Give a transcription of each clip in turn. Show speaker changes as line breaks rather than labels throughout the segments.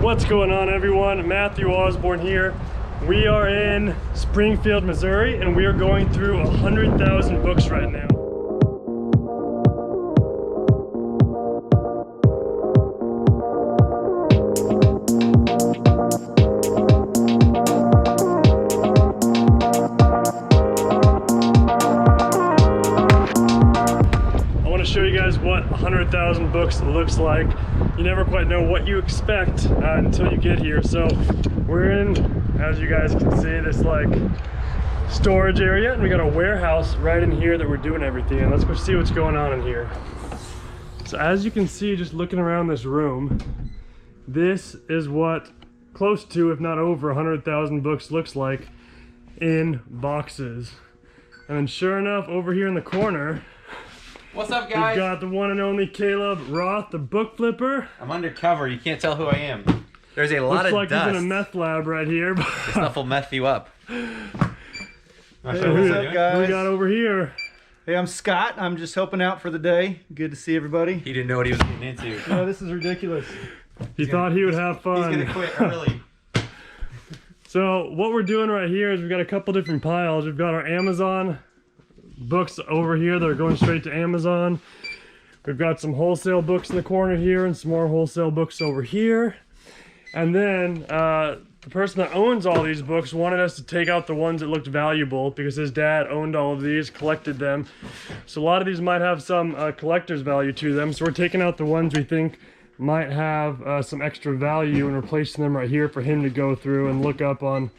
What's going on, everyone? Matthew Osborn here. We are in Springfield, Missouri, and we are going through 100,000 books right now. Show you guys what 100,000 books looks like. You never quite know what you expect until you get here. So we're in, as you guys can see, this like storage area, and we got a warehouse right in here that we're doing everything in. Let's go see what's going on in here. So as you can see, just looking around this room, this is what close to, if not over, 100,000 books looks like in boxes. And then sure enough, over here in the corner,
what's up, guys?
We've got the one and only Caleb Roth, the book flipper.
I'm undercover. You can't tell who I am. There's a lot of
dust. Looks like
dust.
he's in a meth lab right here.
This stuff will meth you up.
Hey, what's up, guys? We got over here.
Hey, I'm Scott. I'm just helping out for the day. Good to see everybody.
He didn't know what he was getting into.
No, this is ridiculous.
He thought he would have fun.
He's gonna quit early.
So what we're doing right here is we've got a couple different piles. We've got our Amazon books over here that are going straight to Amazon. We've got some wholesale books in the corner here and some more wholesale books over here. And then the person that owns all these books wanted us to take out the ones that looked valuable because his dad owned all of these, collected them. So a lot of these might have some collector's value to them. So we're taking out the ones we think might have some extra value and replacing them right here for him to go through and look up on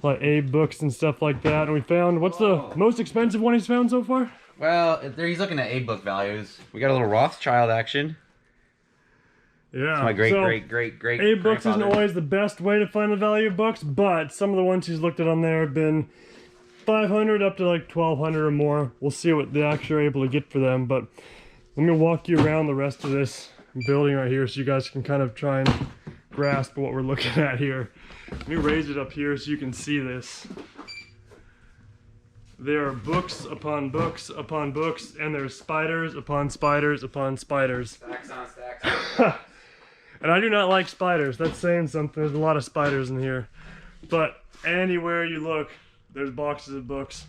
like Abe books and stuff like that. And we found, what's the most expensive one he's found so far?
Well, he's looking at Abe book values. We got a little Rothschild action.
Yeah.
That's my great
Abe books isn't always the best way to find the value of books, but some of the ones he's looked at on there have been 500 up to like 1,200 or more. We'll see what they actually are able to get for them, but let me walk you around the rest of this building right here so you guys can kind of try and grasp what we're looking at here. Let me raise it up here so you can see this. There are books upon books upon books, and there's spiders upon spiders upon spiders.
Stacks on stacks.
And I do not like spiders. That's saying something. There's a lot of spiders in here. But anywhere you look, there's boxes of books.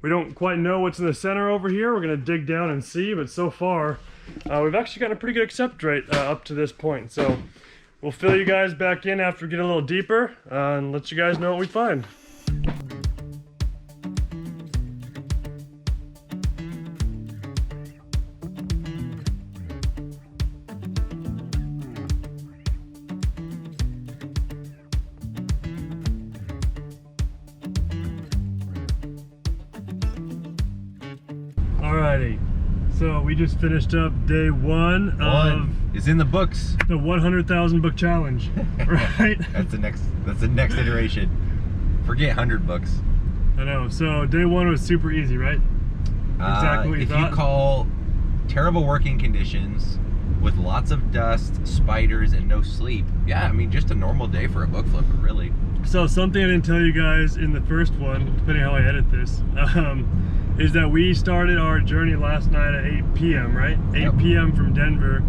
We don't quite know what's in the center over here. We're going to dig down and see, but so far, we've actually got a pretty good accept rate up to this point. So we'll fill you guys back in after we get a little deeper and let you guys know what we find. Alrighty, so we just finished up day one of
is in the books.
The 100,000 book challenge, right?
That's the next iteration. Forget 100 books.
I know. So day one was super easy, right? Exactly what you thought.
If you call terrible working conditions with lots of dust, spiders, and no sleep, yeah, I mean just a normal day for a book flipper, really. So
something I didn't tell you guys in the first one, depending how I edit this, is that we started our journey last night at 8 p.m., right? 8 p.m. from Denver,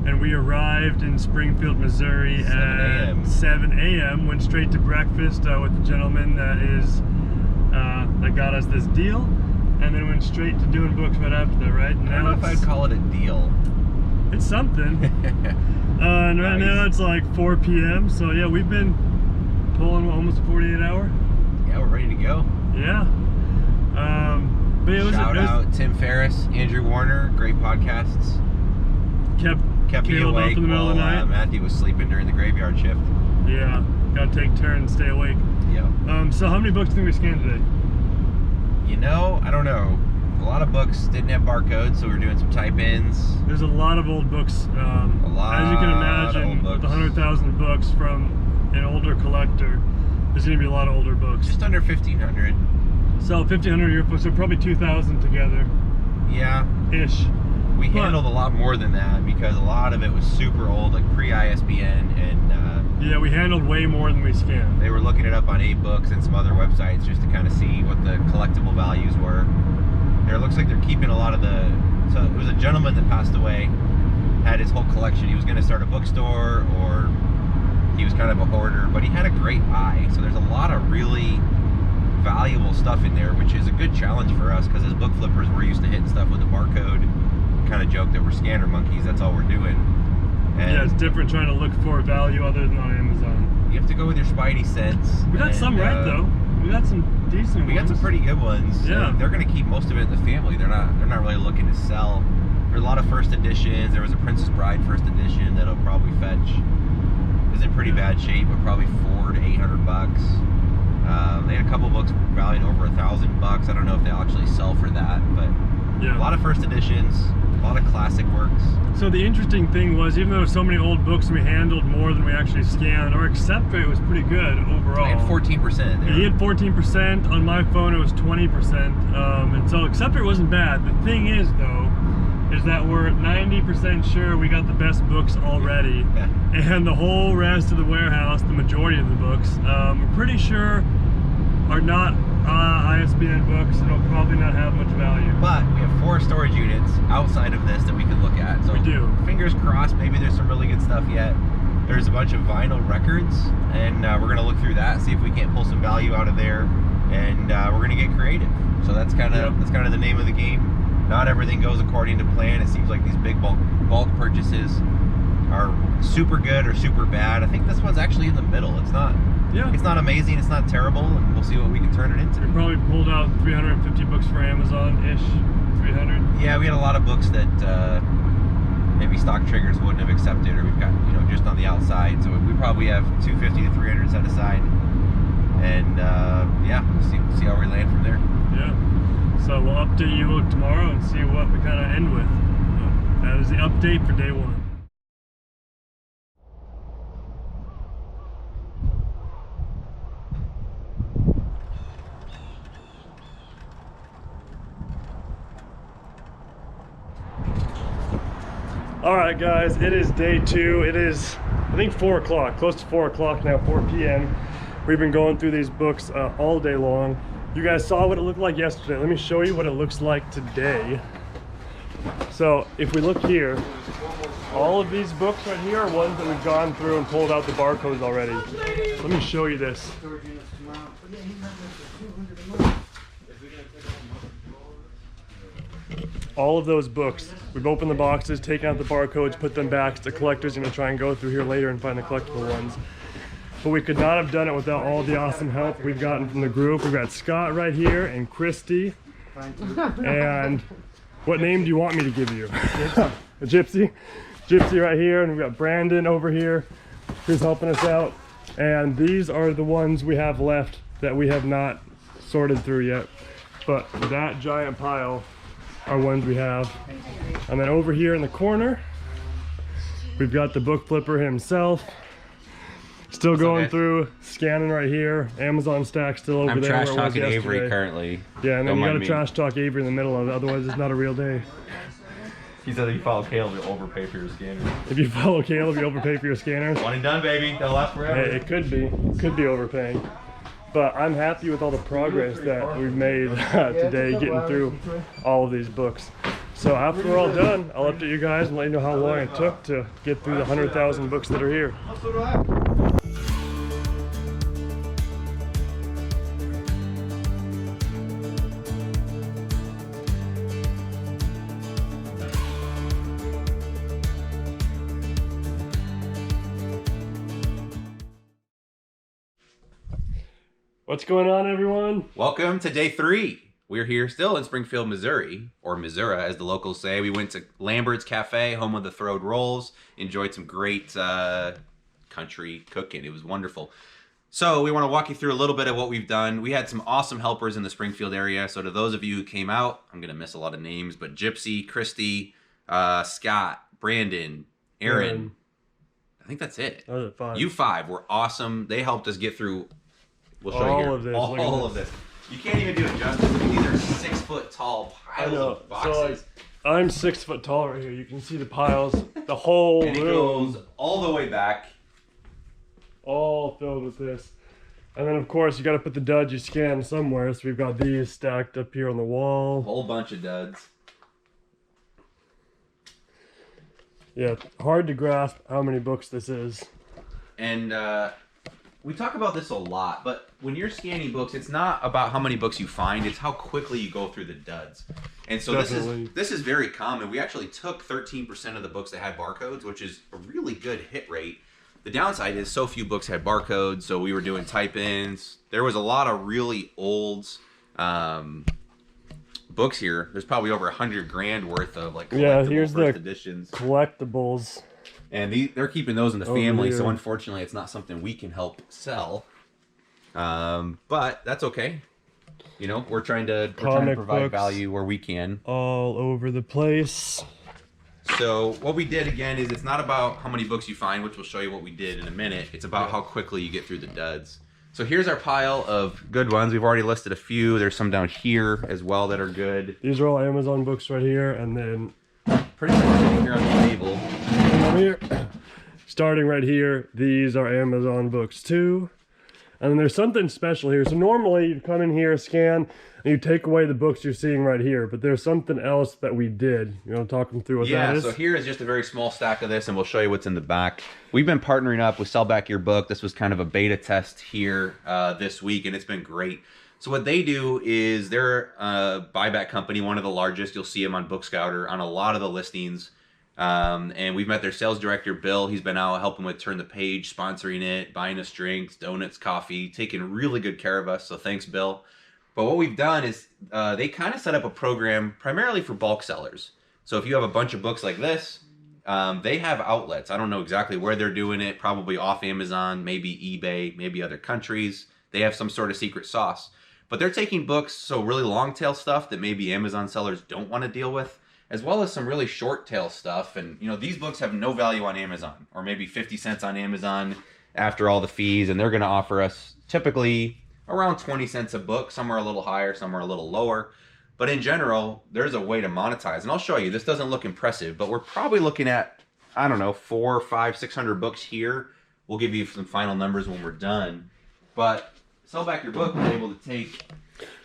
and we arrived in Springfield, Missouri at 7 a.m. Went straight to breakfast with the gentleman that got us this deal, and then went straight to doing books right after that, right?
I don't know if I'd call it a deal.
It's something. And right now it's like 4 p.m., so yeah, we've been pulling almost a 48 hour.
Yeah, we're ready to go.
Yeah. But it was,
Shout out Tim Ferriss, Andrew Warner, great podcasts. Kept me awake in the middle of the night. Matthew was sleeping during the graveyard shift.
Yeah, gotta take turns, stay awake.
Yeah.
So how many books did we scan today?
You know, I don't know. A lot of books didn't have barcodes, so we were doing some type-ins.
There's a lot of old books. As you can imagine, with 100,000 books from an older collector, there's gonna be a lot of older books.
Just under 1,500.
So 1,500 your books, so probably 2,000 together.
Yeah.
Ish.
We handled a lot more than that because a lot of it was super old, like pre-ISBN, and
yeah, we handled way more than we scanned.
They were looking it up on Abe Books and some other websites just to kind of see what the collectible values were. There, it looks like they're keeping a lot of the. So it was a gentleman that passed away, had his whole collection. He was going to start a bookstore or He was kind of a hoarder, but he had a great eye. So there's a lot of really valuable stuff in there, which is a good challenge for us because as book flippers, we're used to hitting stuff with a barcode. Kind of joke that we're scanner monkeys. That's all we're doing. And
yeah, it's different trying to look for value other than on Amazon.
You have to go with your spidey sense.
We got some right though. We got some decent ones.
We got some pretty good ones.
Yeah.
They're going to keep most of it in the family. They're not really looking to sell. There's a lot of first editions. There was a Princess Bride first edition that'll probably fetch. Is in pretty bad shape, but probably $400 to $800. They had a couple books valued over $1,000. I don't know if they'll actually sell for that, but
yeah.
A lot of first editions, a lot of classic works.
So the interesting thing was, even though there were so many old books, we handled more than we actually scanned. Our accept rate was pretty good overall.
I had 14% there.
He had 14%. On my phone, it was 20%. And so accept rate wasn't bad. The thing is, though, is that we're 90% sure we got the best books already.
Yeah.
And the whole rest of the warehouse, the majority of the books, we're pretty sure are not ISBN books and will probably not have much value.
But we have 4 storage units outside of this that we can look at. So
we do.
Fingers crossed, maybe there's some really good stuff yet. There's a bunch of vinyl records, and we're gonna look through that, see if we can't pull some value out of there, and we're gonna get creative. So that's kind of the name of the game. Not everything goes according to plan. It seems like these big bulk purchases are super good or super bad. I think this one's actually in the middle. It's not.
Yeah.
It's not amazing. It's not terrible, and we'll see what we can turn it into.
We probably pulled out 350 books for Amazon-ish. 300.
Yeah, we had a lot of books that maybe stock triggers wouldn't have accepted, or we've got just on the outside. So we probably have 250 to 300 set aside, and yeah, we'll see how we land from there.
Yeah. So we'll update you tomorrow and see what we kind of end with. That is the update for day 1. Alright guys, it is day 2. It is, I think, 4 o'clock, close to 4 o'clock now, 4 p.m. We've been going through these books all day long. You guys saw what it looked like yesterday. Let me show you what it looks like today. So if we look here, all of these books right here are ones that we've gone through and pulled out the barcodes already. Let me show you this. All of those books, we've opened the boxes, taken out the barcodes, put them back. The collector's gonna try and go through here later and find the collectible ones. But we could not have done it without all the awesome help we've gotten from the group. We've got Scott right here and Christy. And what name do you want me to give you? A Gypsy. Gypsy right here, and we've got Brandon over here who's helping us out. And these are the ones we have left that we have not sorted through yet. But that giant pile are ones we have. And then over here in the corner, we've got the book flipper himself. Still going through, scanning right here. Amazon stack still over there.
I'm trash talking Avery currently.
Yeah, and then you gotta trash talk Avery in the middle of it, otherwise it's not a real day.
He said if you follow Caleb, you'll overpay for your scanner.
If you follow Caleb, you overpay for your scanners.
One and done, baby. They'll last forever.
Hey, it could be overpaying. But I'm happy with all the progress that we've made today, getting through all of these books. So after we're all done, I'll update you guys and let you know how long it took to get through the 100,000 books that are here. What's going on, everyone?
Welcome to day 3. We're here still in Springfield, Missouri, or Missouri as the locals say. We went to Lambert's Cafe, home of the Throwed Rolls, enjoyed some great country cooking. It was wonderful. So we want to walk you through a little bit of what we've done. We had some awesome helpers in the Springfield area. So to those of you who came out, I'm going to miss a lot of names, but Gypsy, Christy, Scott, Brandon, Aaron. I think that's it.
Oh, 5.
You 5 were awesome. They helped us get through. We'll show
all
you here.
of this.
All of this. You can't even do it justice. I mean, these are 6 foot tall piles of boxes.
So, like, I'm 6 foot tall right here. You can see the piles, the whole
and it
room.
goes all the way back.
All filled with this. And then, of course, you got to put the duds you scan somewhere. So we've got these stacked up here on the wall.
A whole bunch of duds.
Yeah, hard to grasp how many books this is.
And we talk about this a lot, but when you're scanning books, it's not about how many books you find, it's how quickly you go through the duds. And so this is very common. We actually took 13% of the books that had barcodes, which is a really good hit rate. The downside is so few books had barcodes, so we were doing type-ins. There was a lot of really old books here. There's probably over 100 grand worth of like collectible
here's
first
the
editions.
Collectibles.
And they're keeping those in the family, so unfortunately it's not something we can help sell. But that's okay. You know, we're trying to provide value where we can.
All over the place.
So what we did again is it's not about how many books you find, which we'll show you what we did in a minute. It's about how quickly you get through the duds. So here's our pile of good ones. We've already listed a few. There's some down here as well that are good.
These are all Amazon books right here, and then
pretty much sitting here on the table.
Here, starting right here, these are Amazon books too. And then there's something special here. So normally you come in here, scan, and you take away the books you're seeing right here. But there's something else that we did. You want to talk them through what that is?
Yeah, so here is just a very small stack of this, and we'll show you what's in the back. We've been partnering up with Sell Back Your Book. This was kind of a beta test here this week, and it's been great. So what they do is they're a buyback company, one of the largest. You'll see them on BookScouter on a lot of the listings. And we've met their sales director, Bill. He's been out helping with Turn the Page, sponsoring it, buying us drinks, donuts, coffee, taking really good care of us. So thanks, Bill. But what we've done is they kind of set up a program primarily for bulk sellers. So if you have a bunch of books like this, they have outlets. I don't know exactly where they're doing it, probably off Amazon, maybe eBay, maybe other countries. They have some sort of secret sauce. But they're taking books, so really long tail stuff that maybe Amazon sellers don't want to deal with, as well as some really short tail stuff. And, you know, these books have no value on Amazon, or maybe 50 cents on Amazon after all the fees, and they're going to offer us typically around 20 cents a book. Some are a little higher, some are a little lower. But in general, there's a way to monetize. And I'll show you, this doesn't look impressive, but we're probably looking at, I don't know, 400, 500, 600 books here. We'll give you some final numbers when we're done. But Sell Back Your Book was able to take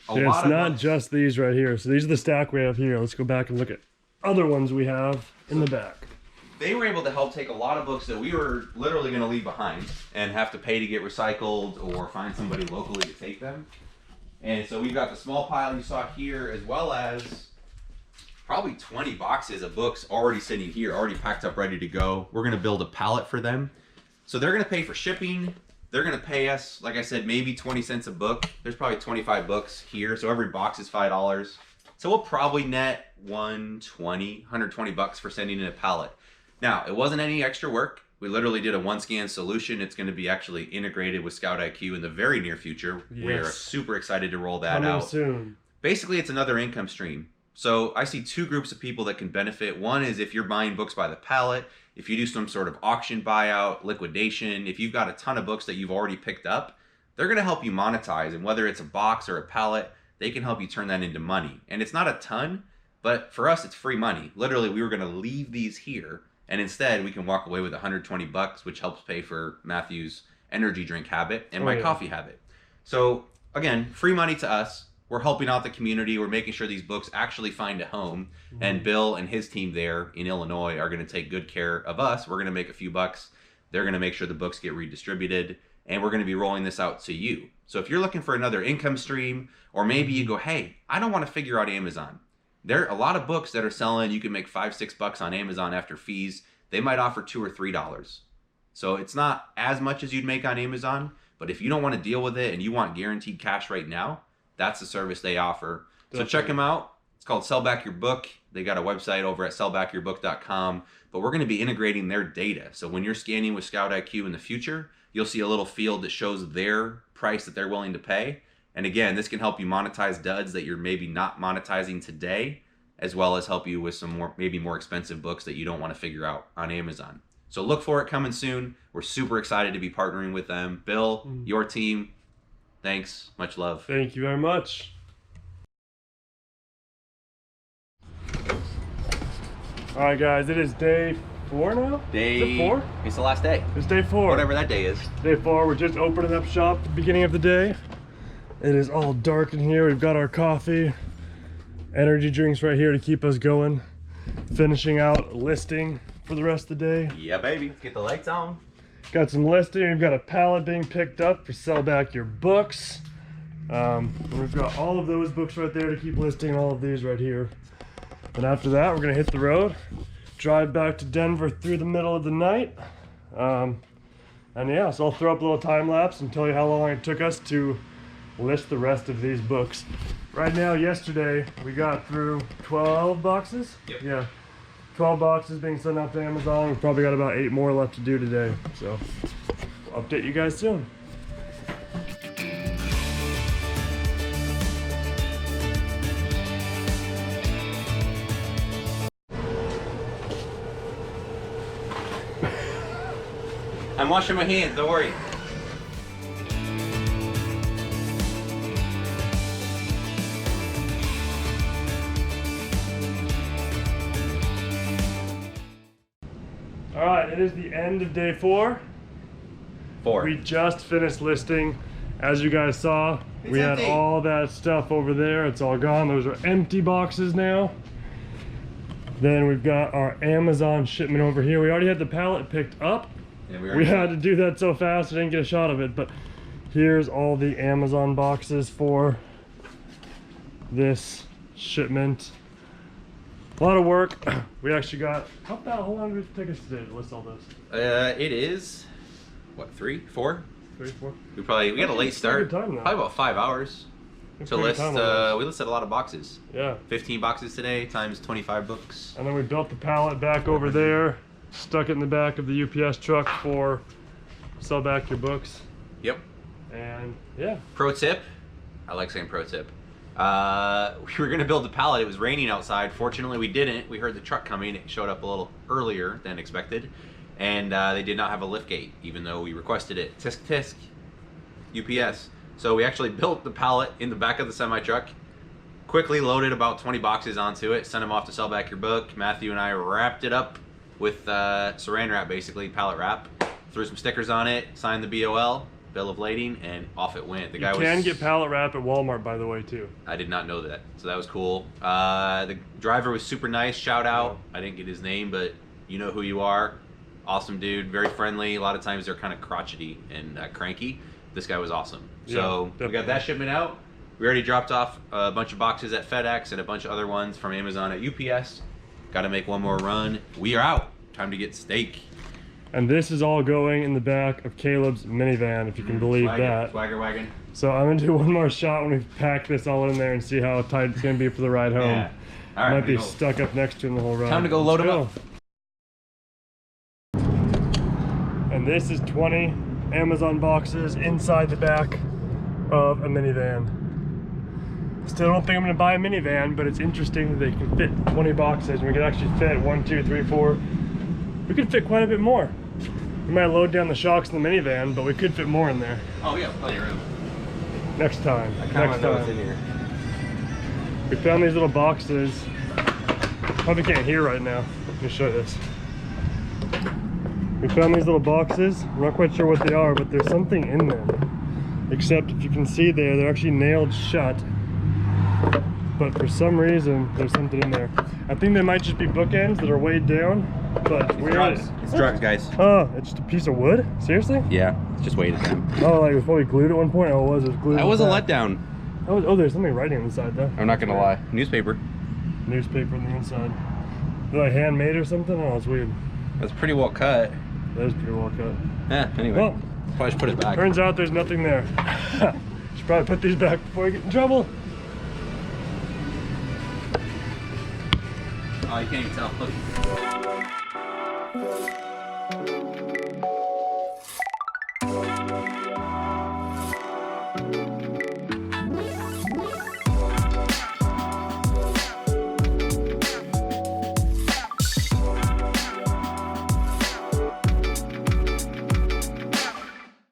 a lot of
It's not
books.
just these right here. So these are the stack we have here. Let's go back and look at other ones we have in the back.
They were able to help take a lot of books that we were literally going to leave behind and have to pay to get recycled or find somebody locally to take them. And so we've got the small pile you saw here, as well as probably 20 boxes of books already sitting here, already packed up, ready to go. We're going to build a pallet for them. So they're going to pay for shipping. They're going to pay us, like I said, maybe 20 cents a book. There's probably 25 books here, so every box is $5. So we'll probably net 120 bucks for sending in a pallet. Now, it wasn't any extra work. We literally did a one-scan solution. It's going to be actually integrated with Scout IQ in the very near future.
Yes.
We're super excited to roll that
Coming
out.
soon.
Basically, it's another income stream. So I see two groups of people that can benefit. One is if you're buying books by the pallet, if you do some sort of auction buyout, liquidation, if you've got a ton of books that you've already picked up, they're going to help you monetize. And whether it's a box or a pallet, they can help you turn that into money. And it's not a ton, but for us, it's free money. Literally, we were going to leave these here, and instead we can walk away with 120 bucks, which helps pay for Matthew's energy drink habit and my coffee habit. So again, free money to us. We're helping out the community. We're making sure these books actually find a home. And Bill and his team there in Illinois are going to take good care of us. We're going to make a few bucks. They're going to make sure the books get redistributed. And we're going to be rolling this out to you. So if you're looking for another income stream, or maybe you go, hey, I don't want to figure out Amazon. There are a lot of books that are selling. You can make $5, $6 on Amazon after fees. They might offer $2 or $3. So it's not as much as you'd make on Amazon. But if you don't want to deal with it and you want guaranteed cash right now, that's the service they offer. So check them out. It's called Sell Back Your Book. They got a website over at sellbackyourbook.com. But we're going to be integrating their data. So when you're scanning with Scout IQ in the future, you'll see a little field that shows their price that they're willing to pay. And again, this can help you monetize duds that you're maybe not monetizing today, as well as help you with some more, maybe more expensive books that you don't want to figure out on Amazon. So look for it coming soon. We're super excited to be partnering with them. Bill, your team, thanks. Much love.
Thank you very much. All right, guys, it is day 4 now? Is it 4?
It's the last day.
It's day 4.
Whatever that day is.
Day 4, we're just opening up shop at the beginning of the day. It is all dark in here. We've got our coffee, energy drinks right here to keep us going. Finishing out listing for the rest of the day.
Yeah, baby. Let's get the lights on.
Got some listing. We've got a pallet being picked up for sell back your books. And we've got all of those books right there to keep listing, all of these right here. And after that, we're gonna hit the road, drive back to Denver through the middle of the night. And yeah, so I'll throw up a little time lapse and tell you how long it took us to list the rest of these books. Right now, yesterday, we got through 12 boxes.
Yep.
Yeah, 12 boxes being sent out to Amazon. We've probably got about 8 more left to do today. So I'll update you guys soon.
I'm washing my hands, don't worry.
All right, it is the end of day 4.
4.
We just finished listing. As you guys saw, we had
empty.
all that stuff over there. It's all gone. Those are empty boxes now. Then we've got our Amazon shipment over here. We already had the pallet picked up.
Yeah,
We had to do that so fast I didn't get a shot of it, but here's all the Amazon boxes for this shipment. A lot of work. We actually got, how long did it take us today to list all this?
It is, what, 3, 4?
3, 4?
We got a late
It's
start.
pretty good time now.
Probably about 5 hours
It's
to
pretty
list.
good time on
We listed a lot of boxes.
this. Yeah.
15 boxes today times 25 books.
And then we built the pallet back over there, stuck it in the back of the UPS truck for sell back your books.
Yep.
And yeah,
Pro tip. I like saying pro tip. We were gonna build the pallet. It was raining outside. Fortunately, we didn't. We heard the truck coming. It showed up a little earlier than expected, and they did not have a lift gate, even though we requested it. Tisk tisk. UPS. So we actually built the pallet in the back of the semi truck. Quickly loaded about 20 boxes onto it. Sent them off to sell back your book. Matthew and I wrapped it up with saran wrap, basically pallet wrap. Threw some stickers on it. Signed the BOL. Bill of lading, and off it went. The guy
you can get pallet wrap at Walmart, by the way, too.
I did not know that, so that was cool. The driver was super nice. Shout out. I didn't get his name, but you know who you are. Awesome dude, very friendly. A lot of times they're kind of crotchety and cranky. This guy was awesome. So we got that shipment out. We already dropped off a bunch of boxes at FedEx and a bunch of other ones from Amazon at UPS. Got to make one more run. We are out. Time to get steak.
And this is all going in the back of Caleb's minivan, if you can believe that.
Swagger wagon.
So I'm gonna do one more shot when we pack this all in there and see how tight it's gonna be for the ride home.
Yeah. All right,
Might be
go.
stuck up next to him the whole ride.
Time to go load him up.
And this is 20 Amazon boxes inside the back of a minivan. Still don't think I'm gonna buy a minivan, but it's interesting that they can fit 20 boxes and we could actually fit 1, 2, 3, 4. We could fit quite a bit more. We might load down the shocks in the minivan, but we could fit more in there.
Oh yeah, plenty of room.
Next time.
I
Next time.
in here.
We found these little boxes. Probably can't hear right now. Let me show you this. We found these little boxes. I'm not quite sure what they are, but there's something in them. Except if you can see there, they're actually nailed shut. But for some reason, there's something in there. I think they might just be bookends that are weighed down. But weird.
It's drugs, guys.
Oh, it's just a piece of wood? Seriously?
Yeah, it's just weighted down.
Oh, like it was probably glued at one point? Oh, it was glued.
That was a letdown.
Oh, there's something writing inside though.
I'm not gonna lie. Newspaper.
Newspaper on the inside. They're like handmade or something? Oh, it's weird.
That's pretty well cut.
That is pretty well cut.
Yeah, anyway.
Well,
probably should put it back.
turns out there's nothing there. Should probably put these back before I get in trouble.
Oh, you can't even tell. Look.